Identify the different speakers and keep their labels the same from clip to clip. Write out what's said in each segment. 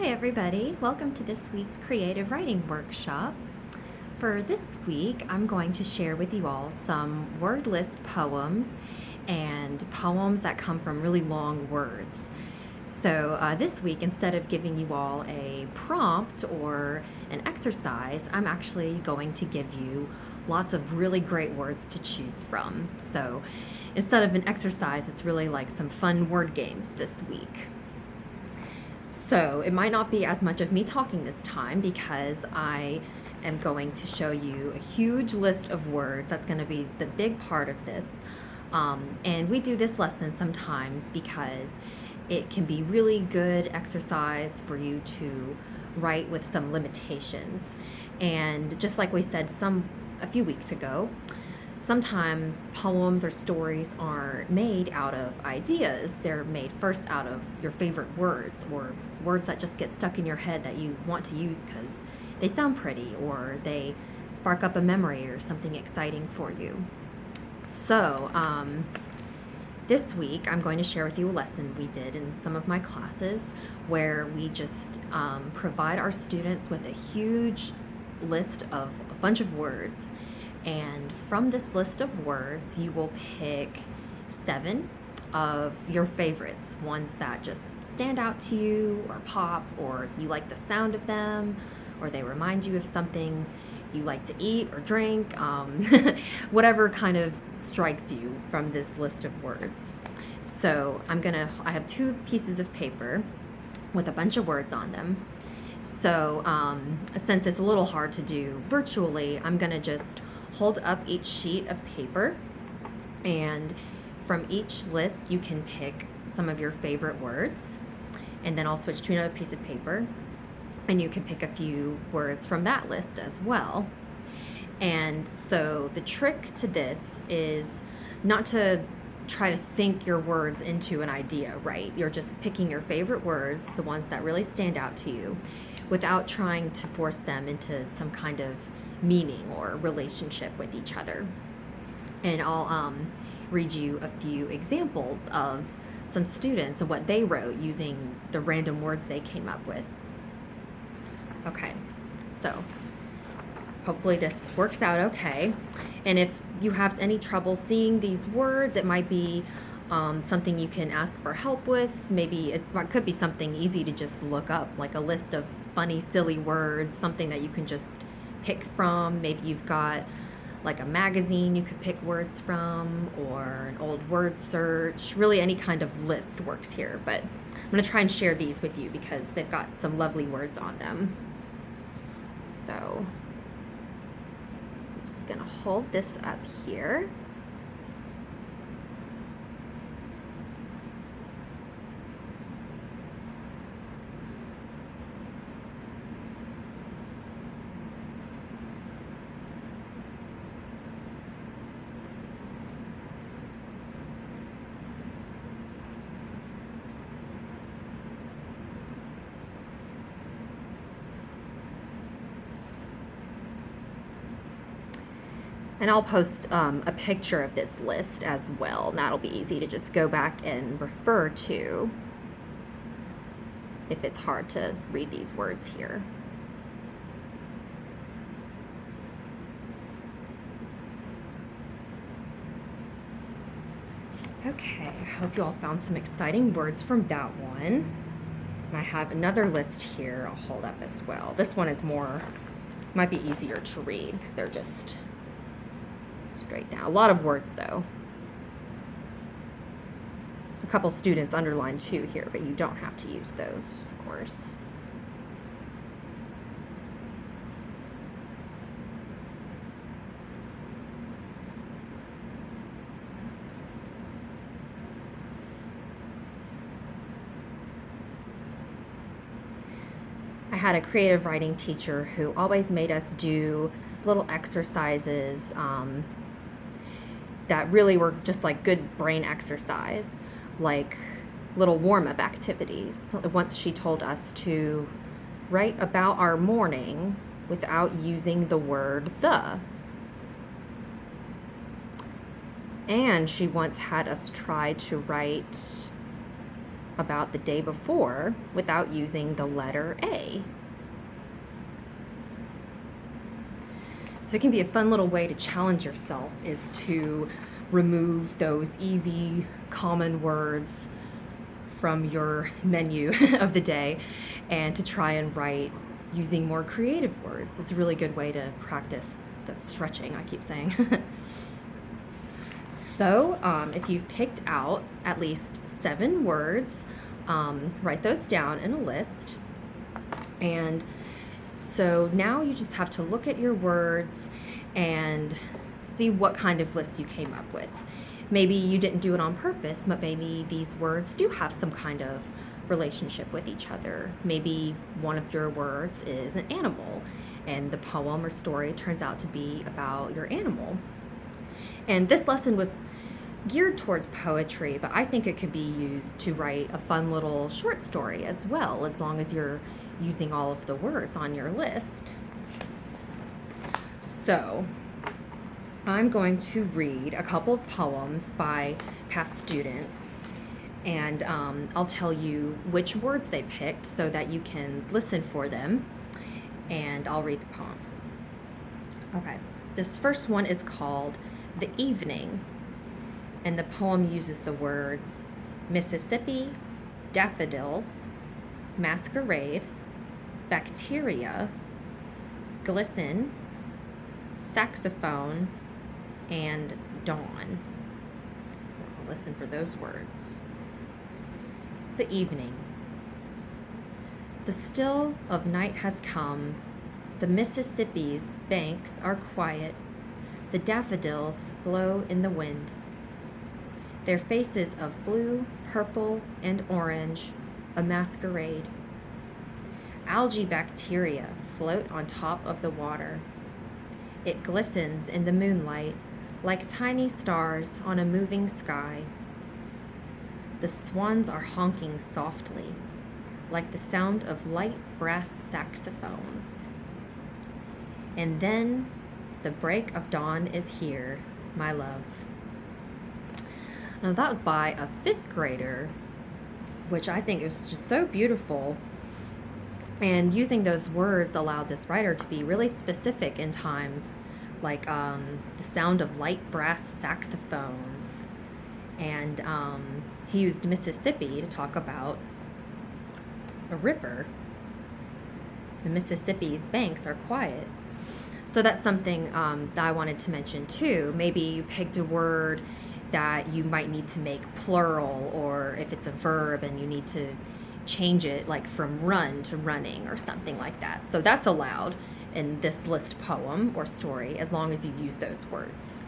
Speaker 1: Hi everybody, welcome to this week's creative writing workshop. For this week, I'm going to share with you all some word list poems and poems that come from really long words. So this week, instead of giving you all a prompt or an exercise, I'm actually going to give you lots of really great words to choose from. So instead of an exercise, it's really like some fun word games this week. So it might not be as much of me talking this time because I am going to show you a huge list of words. That's going to be the big part of this. And we do this lesson sometimes because it can be really good exercise for you to write with some limitations. And just like we said a few weeks ago, sometimes poems or stories aren't made out of ideas. They're made first out of your favorite words or words that just get stuck in your head that you want to use because they sound pretty or they spark up a memory or something exciting for you. So this week I'm going to share with you a lesson we did in some of my classes where we just provide our students with a huge list of a bunch of words. And from this list of words, you will pick 7 of your favorites, ones that just stand out to you or pop, or you like the sound of them, or they remind you of something you like to eat or drink, whatever kind of strikes you from this list of words. So I have 2 pieces of paper with a bunch of words on them. So since it's a little hard to do virtually, I'm gonna just hold up each sheet of paper, and from each list you can pick some of your favorite words, and then I'll switch to another piece of paper and you can pick a few words from that list as well. And so the trick to this is not to try to think your words into an idea, right? You're just picking your favorite words, the ones that really stand out to you, without trying to force them into some kind of meaning or relationship with each other. And I'll read you a few examples of some students and what they wrote using the random words they came up with. Okay, so hopefully this works out okay. And if you have any trouble seeing these words, it might be something you can ask for help with. Maybe it could be something easy to just look up, like a list of funny, silly words, something that you can just pick from. Maybe you've got like a magazine you could pick words from, or an old word search. Really any kind of list works here, but I'm going to try and share these with you because they've got some lovely words on them. So I'm just going to hold this up here. And I'll post a picture of this list as well, and that'll be easy to just go back and refer to if it's hard to read these words here. Okay, I hope you all found some exciting words from that one. And I have another list here I'll hold up as well. This one is might be easier to read because they're just straight down. A lot of words though. A couple students underlined 2 here, but you don't have to use those, of course. I had a creative writing teacher who always made us do little exercises that really were just like good brain exercise, like little warm-up activities. Once she told us to write about our morning without using the word the. And she once had us try to write about the day before without using the letter A. So it can be a fun little way to challenge yourself, is to remove those easy, common words from your menu of the day and to try and write using more creative words. It's a really good way to practice that stretching I keep saying. So if you've picked out at least 7 words, write those down in a list. And so now you just have to look at your words and see what kind of list you came up with. Maybe you didn't do it on purpose, but maybe these words do have some kind of relationship with each other. Maybe one of your words is an animal, and the poem or story turns out to be about your animal. And this lesson was geared towards poetry, but I think it could be used to write a fun little short story as well, as long as you're using all of the words on your list. So I'm going to read a couple of poems by past students, and I'll tell you which words they picked so that you can listen for them, and I'll read the poem. Okay, this first one is called The Evening, and the poem uses the words Mississippi, daffodils, masquerade, bacteria, glisten, saxophone, and dawn. Listen for those words. The evening. The still of night has come. The Mississippi's banks are quiet. The daffodils blow in the wind. Their faces of blue, purple, and orange, a masquerade. Algae bacteria float on top of the water. It glistens in the moonlight like tiny stars on a moving sky. The swans are honking softly, like the sound of light brass saxophones. And then the break of dawn is here, my love. Now that was by a 5th grader, which I think is just so beautiful. And using those words allowed this writer to be really specific in times, like the sound of light brass saxophones. And he used Mississippi to talk about a river. The Mississippi's banks are quiet. So that's something that I wanted to mention too. Maybe you picked a word that you might need to make plural, or if it's a verb and you need to change it, like from run to running or something like that. So that's allowed in this list poem or story, as long as you use those words.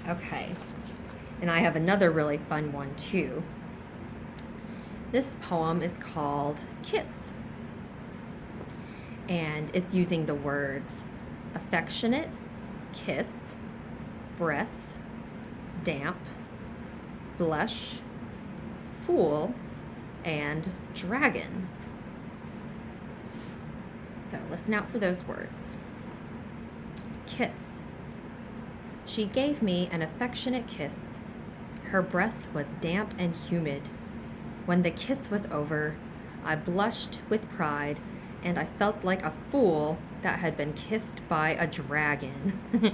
Speaker 1: Okay, and I have another really fun one too. This poem is called Kiss, and it's using the words affectionate, kiss, breath, damp, blush, fool, and dragon. So listen out for those words. Kiss. She gave me an affectionate kiss. Her breath was damp and humid. When the kiss was over, I blushed with pride, and I felt like a fool that had been kissed by a dragon.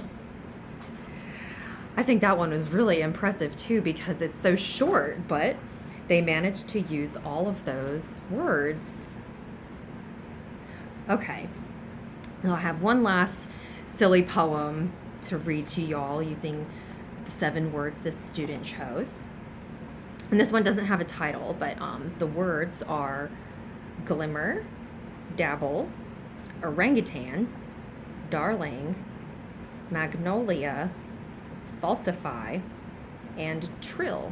Speaker 1: I think that one was really impressive too, because it's so short, but they managed to use all of those words. Okay, now I have one last silly poem to read to y'all using the 7 words this student chose. And this one doesn't have a title, but the words are glimmer, dabble, orangutan, darling, magnolia, falsify, and trill.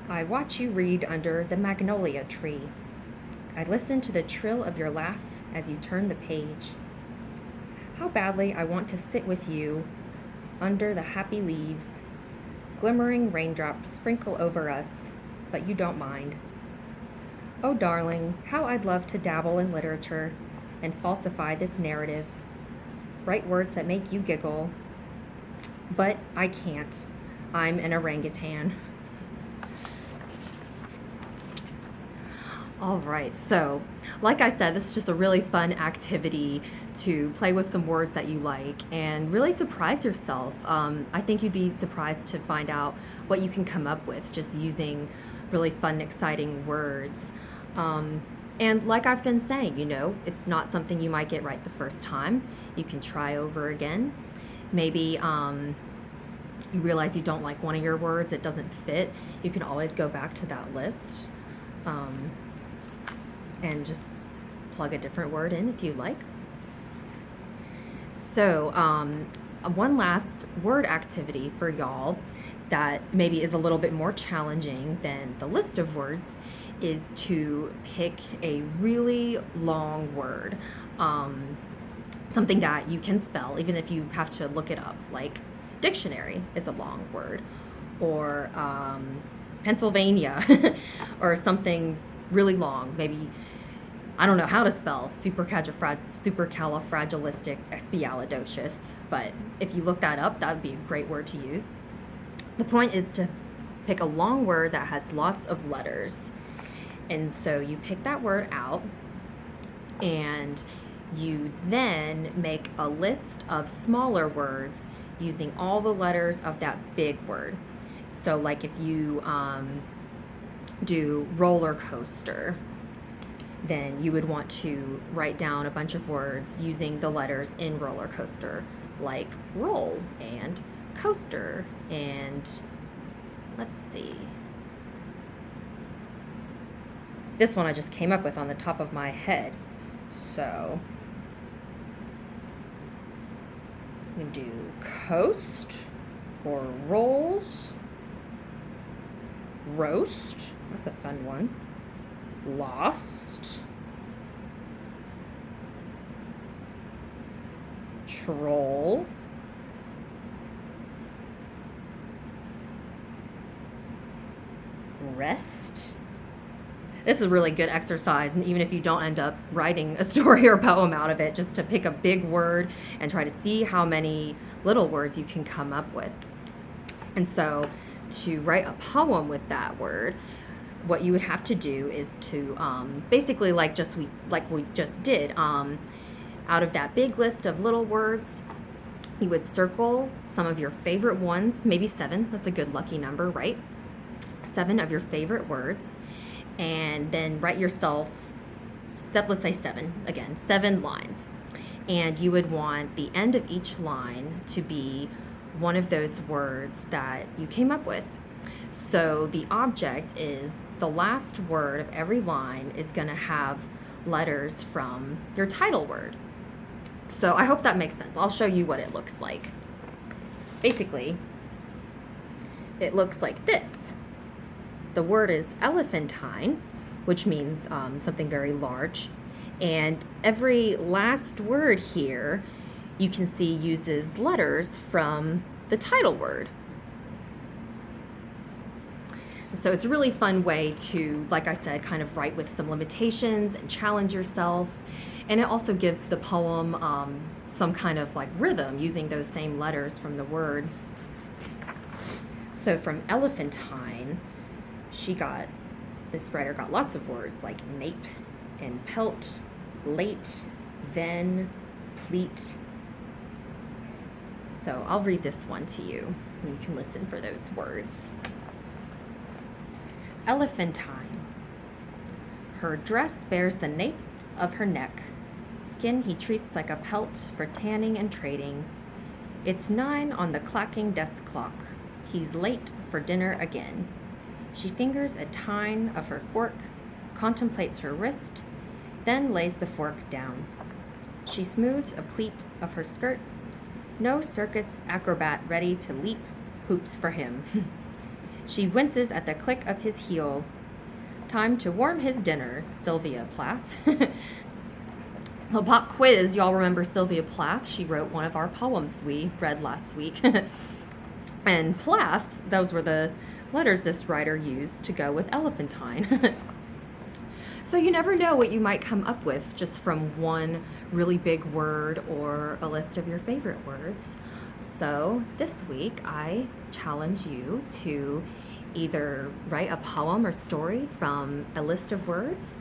Speaker 1: I watch you read under the magnolia tree. I listen to the trill of your laugh as you turn the page. How badly I want to sit with you under the happy leaves. Glimmering raindrops sprinkle over us, but you don't mind. Oh, darling, how I'd love to dabble in literature and falsify this narrative. Write words that make you giggle. but I can't. I'm an orangutan. All right, so like I said, this is just a really fun activity to play with some words that you like and really surprise yourself. I think you'd be surprised to find out what you can come up with just using really fun, exciting words. And like I've been saying, it's not something you might get right the first time. You can try over again. Maybe you realize you don't like one of your words, it doesn't fit. You can always go back to that list. And just plug a different word in if you like. So one last word activity for y'all that maybe is a little bit more challenging than the list of words is to pick a really long word, something that you can spell even if you have to look it up, like dictionary is a long word, or Pennsylvania or something really long. Maybe, I don't know how to spell supercalifragilisticexpialidocious, but if you look that up, that would be a great word to use. The point is to pick a long word that has lots of letters. And so you pick that word out, and you then make a list of smaller words using all the letters of that big word. So like if you do roller coaster, then you would want to write down a bunch of words using the letters in roller coaster, like roll and coaster, and let's see. This one I just came up with on the top of my head. So we can do coast or rolls, roast, that's a fun one, lost, troll, rest. This is a really good exercise, and even if you don't end up writing a story or poem out of it, just to pick a big word and try to see how many little words you can come up with. And so to write a poem with that word, what you would have to do is to basically like we just did, out of that big list of little words, you would circle some of your favorite ones, maybe 7. That's a good lucky number, right? 7 of your favorite words, and then write yourself, let's say 7 again, 7 lines. And you would want the end of each line to be one of those words that you came up with. So the object is the last word of every line is going to have letters from your title word. So I hope that makes sense. I'll show you what it looks like. Basically, it looks like this. The word is elephantine, which means something very large. And every last word here you can see uses letters from the title word. So it's a really fun way to, like I said, kind of write with some limitations and challenge yourself. And it also gives the poem some kind of like rhythm using those same letters from the word. So from Elephantine, this writer got lots of words like nape and pelt, late, then, pleat. So I'll read this one to you, and you can listen for those words. Elephantine. Her dress bears the nape of her neck. Skin he treats like a pelt for tanning and trading. It's 9 on the clacking desk clock. He's late for dinner again. She fingers a tine of her fork, contemplates her wrist, then lays the fork down. She smooths a pleat of her skirt. No circus acrobat ready to leap hoops for him. She winces at the click of his heel. Time to warm his dinner, Sylvia Plath. The pop quiz, y'all remember Sylvia Plath? She wrote one of our poems we read last week. And Plath, those were the letters this writer used to go with Elephantine. So you never know what you might come up with just from one really big word or a list of your favorite words. So this week I challenge you to either write a poem or story from a list of words,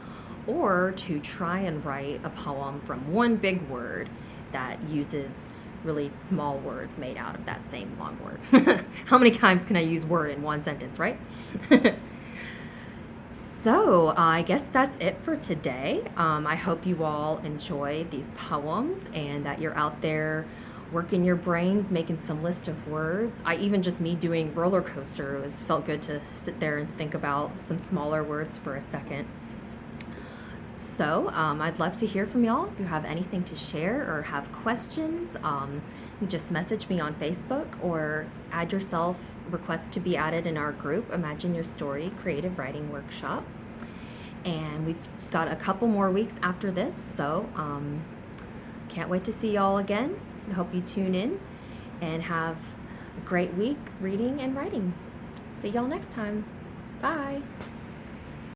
Speaker 1: or to try and write a poem from one big word that uses really small words made out of that same long word. How many times can I use word in one sentence, right? So I guess that's it for today. I hope you all enjoy these poems and that you're out there working your brains, making some list of words. Even just me doing roller coaster, felt good to sit there and think about some smaller words for a second. So I'd love to hear from y'all. If you have anything to share or have questions, you just message me on Facebook or add yourself, request to be added in our group, Imagine Your Story Creative Writing Workshop. And we've got a couple more weeks after this, so can't wait to see y'all again. I hope you tune in and have a great week reading and writing. See y'all next time. Bye.